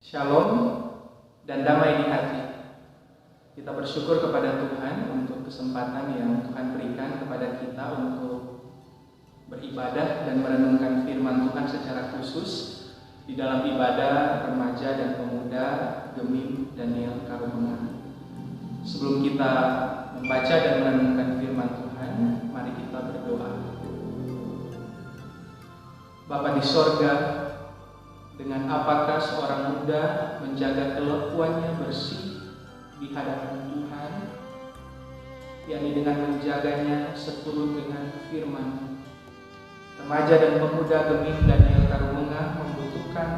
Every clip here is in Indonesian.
Shalom dan damai di hati. Kita bersyukur kepada Tuhan untuk kesempatan yang Tuhan berikan kepada kita untuk beribadah dan merenungkan firman Tuhan secara khusus di dalam ibadah remaja dan pemuda Gemim Daniel Karumena. Sebelum kita membaca dan merenungkan firman Tuhan, mari kita berdoa. Bapa di sorga, dengan apakah seorang muda menjaga kelakuannya bersih di hadapan Tuhan, yakni dengan menjaganya seturut dengan firman. Remaja dan pemuda Gemim Daniel Karumena membutuhkan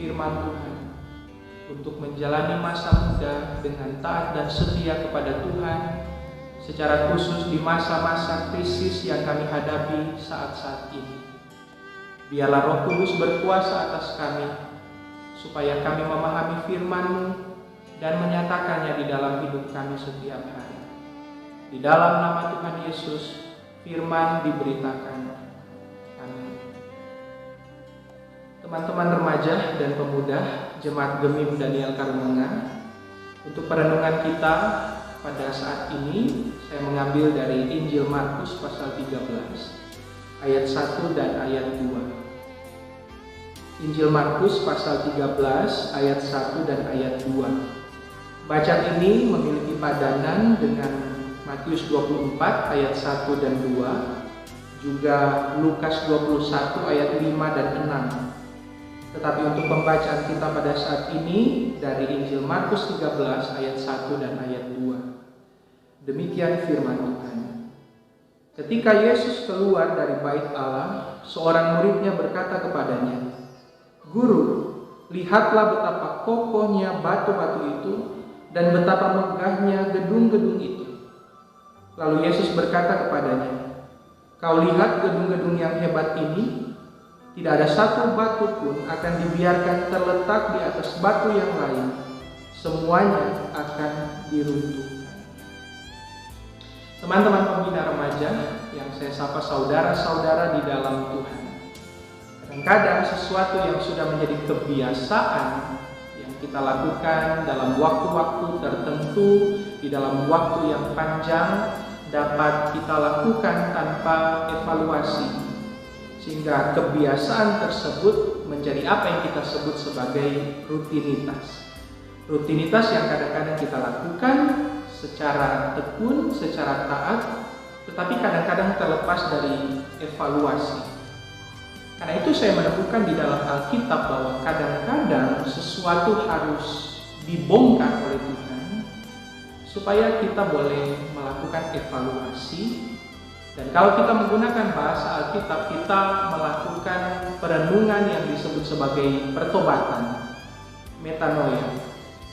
firman Tuhan untuk menjalani masa muda dengan taat dan setia kepada Tuhan, secara khusus di masa-masa krisis yang kami hadapi saat-saat ini. Biarlah Roh Kudus berkuasa atas kami, supaya kami memahami firman-Mu dan menyatakannya di dalam hidup kami setiap hari. Di dalam nama Tuhan Yesus, firman diberitakan. Amin. Teman-teman remaja dan pemuda Jemaat Gemim Daniel Karumena, untuk perenungan kita pada saat ini, saya mengambil dari Injil Markus pasal 13. Ayat 1 dan ayat 2. Injil Markus pasal 13 ayat 1 dan ayat 2. Bacaan ini memiliki padanan dengan Matius 24 ayat 1 dan 2, juga Lukas 21 ayat 5 dan 6. Tetapi untuk pembacaan kita pada saat ini dari Injil Markus 13 ayat 1 dan ayat 2. Demikian firman Tuhan. Ketika Yesus keluar dari bait Allah, seorang muridnya berkata kepadanya, "Guru, lihatlah betapa kokohnya batu-batu itu dan betapa megahnya gedung-gedung itu." Lalu Yesus berkata kepadanya, "Kau lihat gedung-gedung yang hebat ini? Tidak ada satu batu pun akan dibiarkan terletak di atas batu yang lain. Semuanya akan diruntuhkan." Teman-teman pembina remaja yang saya sapa saudara-saudara di dalam Tuhan, kadang-kadang sesuatu yang sudah menjadi kebiasaan yang kita lakukan dalam waktu-waktu tertentu, di dalam waktu yang panjang, dapat kita lakukan tanpa evaluasi, sehingga kebiasaan tersebut menjadi apa yang kita sebut sebagai rutinitas. Rutinitas yang kadang-kadang kita lakukan secara tekun, secara taat, tetapi kadang-kadang terlepas dari evaluasi. Karena itu saya menemukan di dalam Alkitab bahwa kadang-kadang sesuatu harus dibongkar oleh Tuhan supaya kita boleh melakukan evaluasi. Dan kalau kita menggunakan bahasa Alkitab, kita melakukan perenungan yang disebut sebagai pertobatan, metanoia.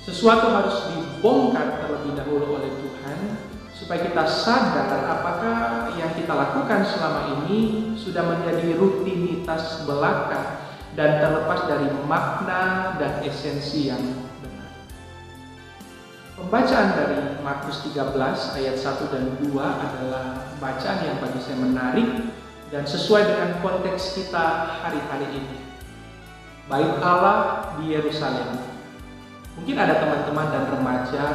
Sesuatu harus dibongkar terlebih dahulu oleh Tuhan supaya kita sadar apakah yang kita lakukan selama ini sudah menjadi rutinitas belaka dan terlepas dari makna dan esensi yang benar. Pembacaan dari Markus 13 ayat 1 dan 2 adalah bacaan yang bagi saya menarik dan sesuai dengan konteks kita hari-hari ini. Bait Allah di Yerusalem. Mungkin ada teman-teman dan remaja,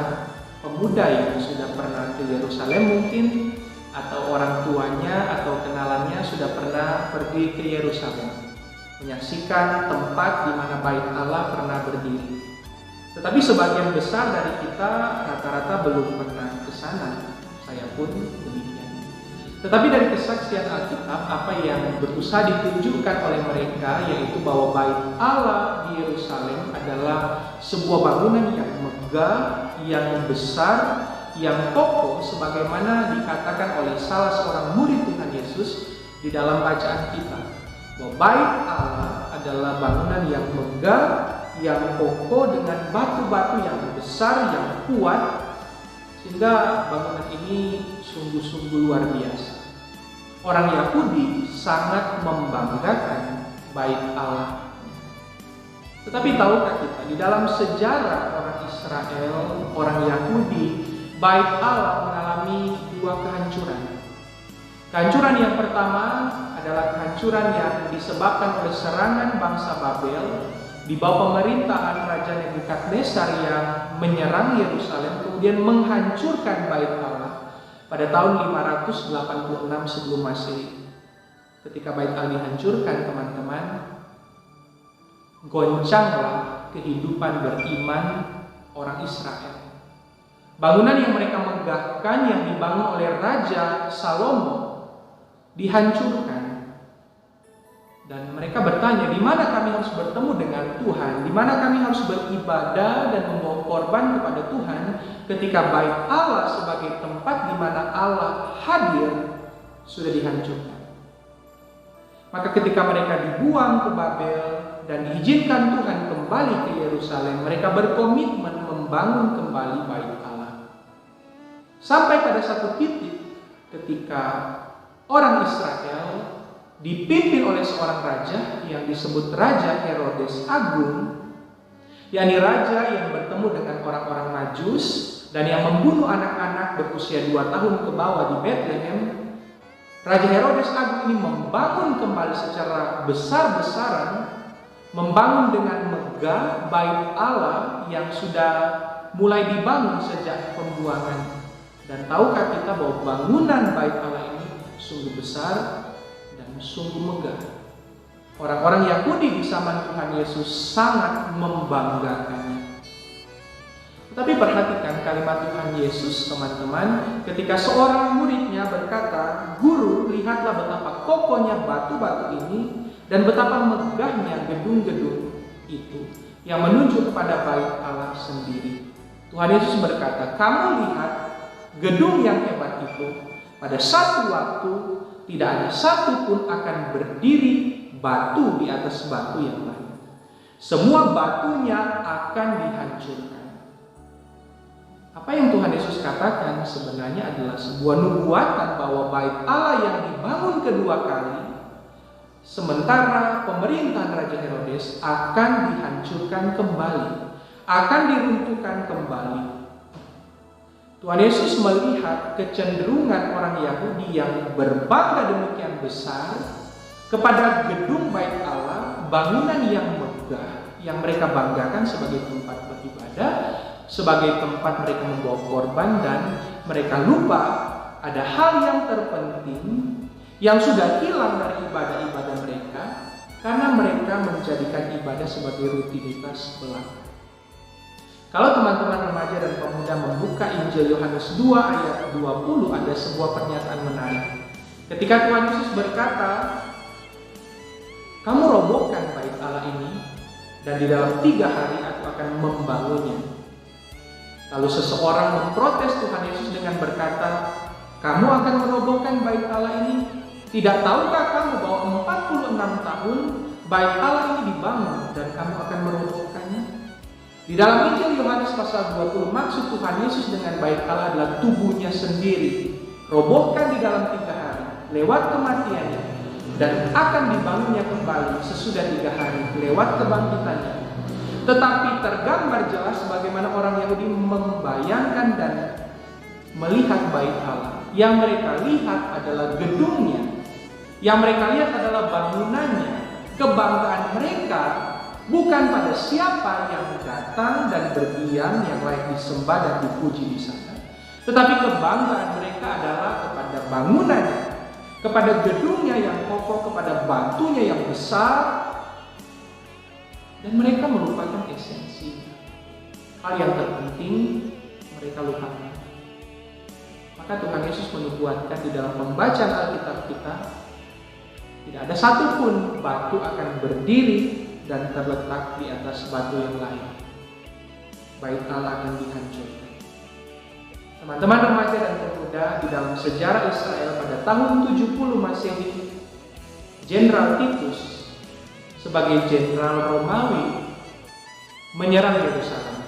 pemuda yang sudah pernah ke Yerusalem mungkin, atau orang tuanya atau kenalannya sudah pernah pergi ke Yerusalem, menyaksikan tempat di mana bait Allah pernah berdiri. Tetapi sebagian besar dari kita rata-rata belum pernah ke sana. Saya pun demikian. Tetapi dari kesaksian Alkitab, apa yang berusaha ditunjukkan oleh mereka yaitu bahwa bait Allah di Yerusalem adalah sebuah bangunan yang megah, yang besar, yang kokoh, sebagaimana dikatakan oleh salah seorang murid Tuhan Yesus di dalam bacaan kita, bahwa bait Allah adalah bangunan yang megah, yang kokoh dengan batu-batu yang besar, yang kuat, sehingga bangunan ini sungguh-sungguh luar biasa. Orang Yahudi sangat membanggakan bait Allah. Tetapi tahukah kita, di dalam sejarah orang Israel, orang Yahudi, bait Allah mengalami dua kehancuran. Kehancuran yang pertama adalah kehancuran yang disebabkan oleh serangan bangsa Babel di bawah pemerintahan Raja Nebukadnezar yang menyerang Yerusalem, kemudian menghancurkan bait Allah pada tahun 586 sebelum Masehi. Ketika bait Allah dihancurkan, teman-teman, goncanglah kehidupan beriman orang Israel. Bangunan yang mereka megahkan yang dibangun oleh Raja Salomo dihancurkan. Dan mereka bertanya, di mana kami harus bertemu dengan Tuhan? Di mana kami harus beribadah dan membawa korban kepada Tuhan ketika bait Allah sebagai tempat di mana Allah hadir sudah dihancurkan? Maka ketika mereka dibuang ke Babel dan diizinkan Tuhan kembali ke Yerusalem, mereka berkomitmen membangun kembali bait Allah. Sampai pada satu titik ketika orang Israel dipimpin oleh seorang raja yang disebut Raja Herodes Agung, yakni raja yang bertemu dengan orang-orang Majus dan yang membunuh anak-anak berusia 2 tahun ke bawah di Bethlehem. Raja Herodes Agung ini membangun kembali secara besar-besaran, membangun dengan megah bait Allah yang sudah mulai dibangun sejak pembuangan. Dan tahukah kita bahwa bangunan bait Allah ini sungguh besar dan sungguh megah. Orang-orang Yahudi di zaman Tuhan Yesus sangat membanggakannya. Tetapi perhatikan kalimat Tuhan Yesus, teman-teman, ketika seorang muridnya berkata, "Guru, lihatlah betapa kokohnya batu-batu ini dan betapa megahnya gedung-gedung itu," yang menunjuk kepada bait Allah sendiri. Tuhan Yesus berkata, "Kamu lihat gedung yang hebat itu, pada satu waktu tidak ada satu pun akan berdiri batu di atas batu yang lain. Semua batunya akan dihancurkan." Apa yang Tuhan Yesus katakan sebenarnya adalah sebuah nubuatan bahwa bait Allah yang dibangun kedua kali sementara pemerintahan Raja Herodes akan dihancurkan kembali, akan diruntuhkan kembali. Tuhan Yesus melihat kecenderungan orang Yahudi yang berbangga demikian besar kepada gedung bait Allah, bangunan yang megah yang mereka banggakan sebagai tempat beribadah, sebagai tempat mereka membawa korban, dan mereka lupa ada hal yang terpenting yang sudah hilang dari ibadah-ibadah mereka karena mereka menjadikan ibadah sebagai rutinitas belaka. Kalau teman-teman remaja dan pemuda membuka Injil Yohanes 2 ayat 20, ada sebuah pernyataan menarik. Ketika Tuhan Yesus berkata, "Kamu robohkan bait Allah ini, dan di dalam 3 hari aku akan membangunnya." Lalu seseorang memprotes Tuhan Yesus dengan berkata, "Kamu akan merobohkan bait Allah ini? Tidak tahukah kamu bahwa 46 tahun bait Allah ini dibangun dan kamu akan merobohkannya?" Di dalam Injil Yohanes pasal 20, maksud Tuhan Yesus dengan bait Allah adalah tubuhnya sendiri. Robohkan di dalam 3 hari lewat kematiannya, dan akan dibangunnya kembali sesudah 3 hari lewat kebangkitannya. Tetapi tergambar jelas bagaimana orang Yahudi membayangkan dan melihat bait Allah. Yang mereka lihat adalah gedungnya, yang mereka lihat adalah bangunannya. Kebanggaan mereka bukan pada siapa yang datang dan berdiam yang layak disembah dan dipuji di sana, tetapi kebanggaan mereka adalah kepada bangunannya, kepada gedungnya yang kokoh, kepada batunya yang besar. Dan mereka melupakan esensi. Hal yang terpenting mereka lupakan. Maka Tuhan Yesus menubuatkan di dalam pembacaan Alkitab kita, tidak ada satupun batu akan berdiri dan terletak di atas batu yang lain. Bait Allah akan dihancurkan. Teman-teman remaja dan pemuda, di dalam sejarah Israel pada tahun 70 Masehi, Jenderal Titus sebagai jenderal Romawi menyerang Yerusalem.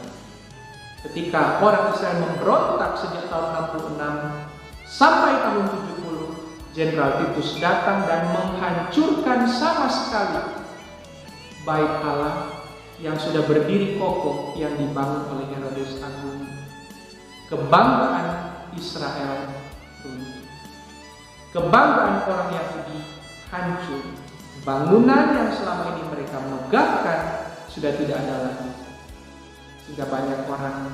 Ketika orang Israel memberontak sejak tahun 66 sampai tahun 70, Jenderal Titus datang dan menghancurkan sama sekali bait Allah yang sudah berdiri kokoh yang dibangun oleh Herodes Agung. Kebanggaan Israel runtuh. Kebanggaan orang Yahudi hancur. Bangunan yang selama ini mereka megahkan sudah tidak ada lagi, sehingga banyak orang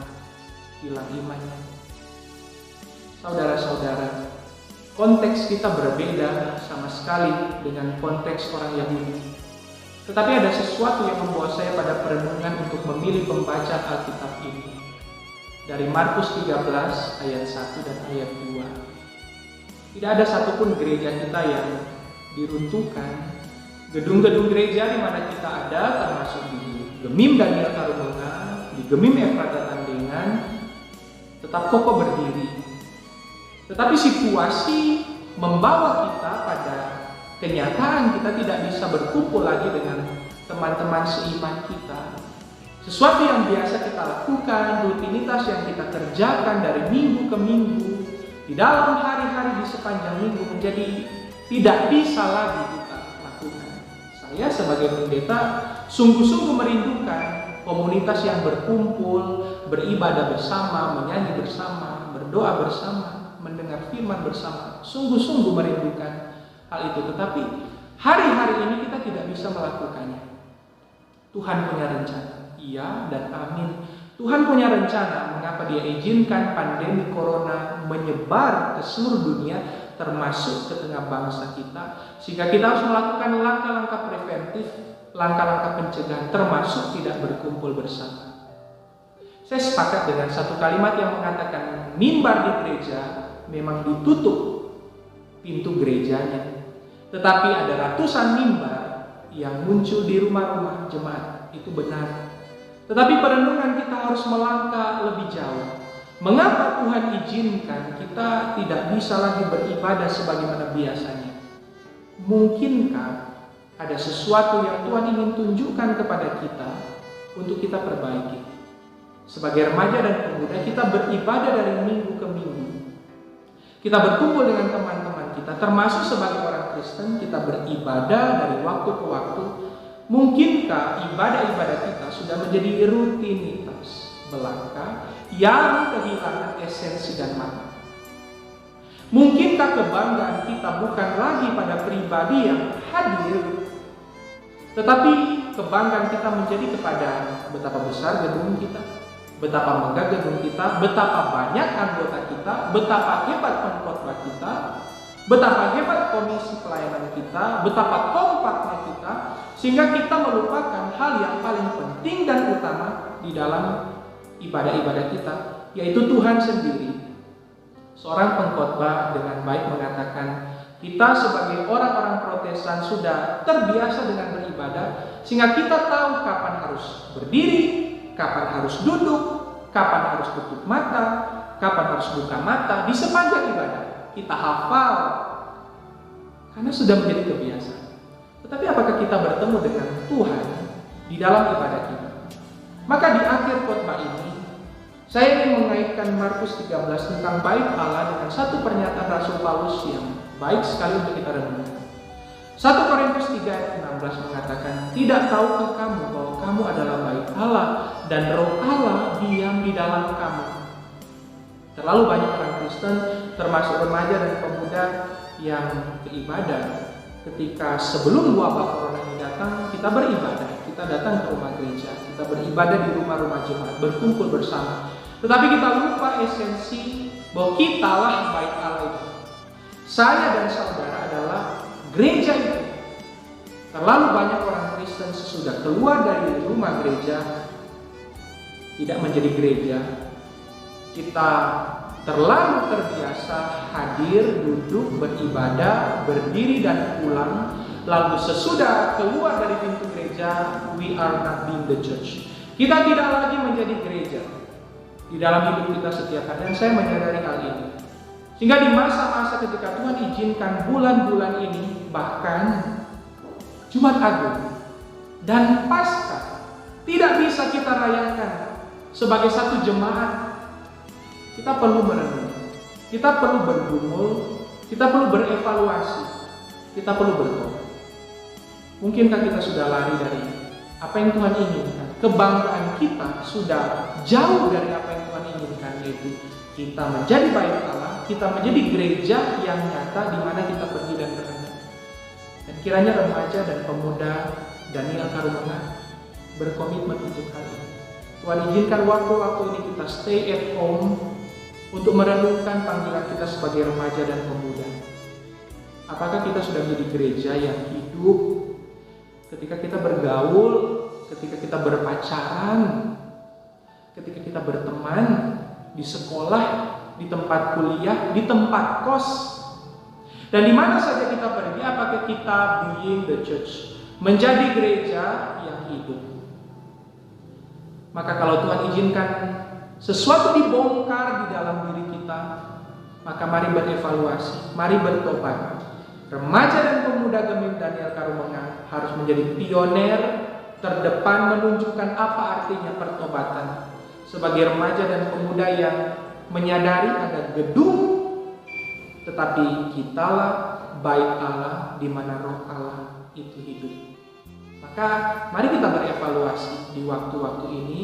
hilang imannya. Saudara-saudara, konteks kita berbeda sama sekali dengan konteks orang Yahudi. Tetapi ada sesuatu yang membawa saya pada perenungan untuk memilih membaca Alkitab ini. Dari Markus 13 ayat 1 dan ayat 2. Tidak ada satupun gereja kita yang diruntuhkan. Gedung-gedung gereja di mana kita ada, termasuk di Gemim Daniel Karumenga, di Gemim Efrata Tandengan, tetap kokoh berdiri. Tetapi situasi membawa kita pada kenyataan kita tidak bisa berkumpul lagi dengan teman-teman seiman kita. Sesuatu yang biasa kita lakukan, rutinitas yang kita kerjakan dari minggu ke minggu, di dalam hari-hari di sepanjang minggu menjadi tidak bisa lagi kita lakukan. Saya sebagai pendeta sungguh-sungguh merindukan komunitas yang berkumpul, beribadah bersama, menyanyi bersama, berdoa bersama, mendengar firman bersama. Sungguh-sungguh merindukan hal itu. Tetapi hari-hari ini kita tidak bisa melakukannya. Tuhan punya rencana. Iya dan amin. Tuhan punya rencana mengapa Dia izinkan pandemi corona menyebar ke seluruh dunia, termasuk ke tengah bangsa kita, sehingga kita harus melakukan langkah-langkah preventif, langkah-langkah pencegahan, termasuk tidak berkumpul bersama. Saya sepakat dengan satu kalimat yang mengatakan mimbar di gereja memang ditutup pintu gerejanya, tetapi ada ratusan mimbar yang muncul di rumah-rumah jemaat. Itu benar. Tetapi perenungan kita harus melangkah lebih jauh. Mengapa Tuhan izinkan kita tidak bisa lagi beribadah sebagaimana biasanya? Mungkinkah ada sesuatu yang Tuhan ingin tunjukkan kepada kita untuk kita perbaiki? Sebagai remaja dan pemuda, kita beribadah dari minggu ke minggu. Kita berkumpul dengan teman-teman kita, termasuk sebagai orang Kristen, kita beribadah dari waktu ke waktu. Mungkinkah ibadah-ibadah kita sudah menjadi rutinitas belaka yang kehilangan esensi dan makna? Mungkinkah kebanggaan kita bukan lagi pada pribadi yang hadir, tetapi kebanggaan kita menjadi kepada betapa besar gedung kita, betapa megah gedung kita, betapa banyak anggota kita, betapa hebat pengkhotbah kita, betapa hebat komisi pelayanan kita, betapa kompaknya kita, sehingga kita melupakan hal yang paling penting dan utama di dalam ibadah-ibadah kita, yaitu Tuhan sendiri. Seorang pengkhotbah dengan baik mengatakan, kita sebagai orang-orang Protestan sudah terbiasa dengan beribadah, sehingga kita tahu kapan harus berdiri, kapan harus duduk, kapan harus tutup mata, kapan harus buka mata di sepanjang ibadah. Kita hafal karena sudah menjadi kebiasaan. Tetapi apakah kita bertemu dengan Tuhan di dalam ibadah kita? Maka di akhir khotbah ini saya ingin mengaitkan Markus 13 tentang bait Allah dengan satu pernyataan Rasul Paulus yang baik sekali untuk kita renungkan. 1 Korintus 3 ayat 16 mengatakan, tidak tahukah kamu bahwa kamu adalah bait Allah dan Roh Allah diam di dalam kamu? Terlalu banyak orang Kristen, termasuk remaja dan pemuda, yang beribadah ketika sebelum wabah corona ini datang. Kita beribadah, kita datang ke rumah gereja, kita beribadah di rumah-rumah jemaat, berkumpul bersama. Tetapi kita lupa esensi bahwa kitalah bait Allah itu. Saya dan saudara adalah gereja itu. Terlalu banyak orang Kristen sesudah keluar dari rumah gereja tidak menjadi gereja. Kita terlalu terbiasa hadir, duduk, beribadah, berdiri dan pulang. Lalu sesudah keluar dari pintu gereja, we are not being the church. Kita tidak lagi menjadi gereja di dalam hidup kita setiap hari. Dan saya menyadari hal ini. Sehingga di masa-masa ketika Tuhan izinkan bulan-bulan ini, bahkan Jumat Agung dan Paskah tidak bisa kita rayakan sebagai satu jemaat. Kita perlu merenung, kita perlu bergumul, kita perlu berevaluasi, kita perlu bertobat. Mungkinkah kita sudah lari dari apa yang Tuhan inginkan? Kebanggaan kita sudah jauh dari apa yang Tuhan inginkan, yaitu kita menjadi bait Allah, kita menjadi gereja yang nyata di mana kita pergi dan berenang. Dan kiranya remaja dan pemuda Daniel Karumenga berkomitmen untuk hal ini. Tuhan izinkan waktu-waktu ini kita stay at home untuk merenungkan panggilan kita sebagai remaja dan pemuda. Apakah kita sudah menjadi gereja yang hidup ketika kita bergaul, ketika kita berpacaran, ketika kita berteman, di sekolah, di tempat kuliah, di tempat kos, dan di mana saja kita pergi? Apakah kita being the church, menjadi gereja yang hidup? Maka kalau Tuhan izinkan sesuatu dibongkar di dalam diri kita, maka mari berevaluasi, mari bertobat. Remaja dan pemuda Gemim Daniel Karumengang harus menjadi pioner terdepan menunjukkan apa artinya pertobatan. Sebagai remaja dan pemuda yang menyadari ada gedung, tetapi kitalah bait Allah di mana roh Allah itu hidup. Maka mari kita berevaluasi di waktu-waktu ini,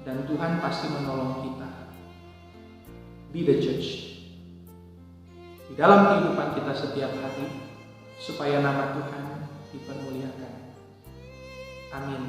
dan Tuhan pasti menolong kita. Be the church di dalam kehidupan kita setiap hari, supaya nama Tuhan dipermuliakan. Amin.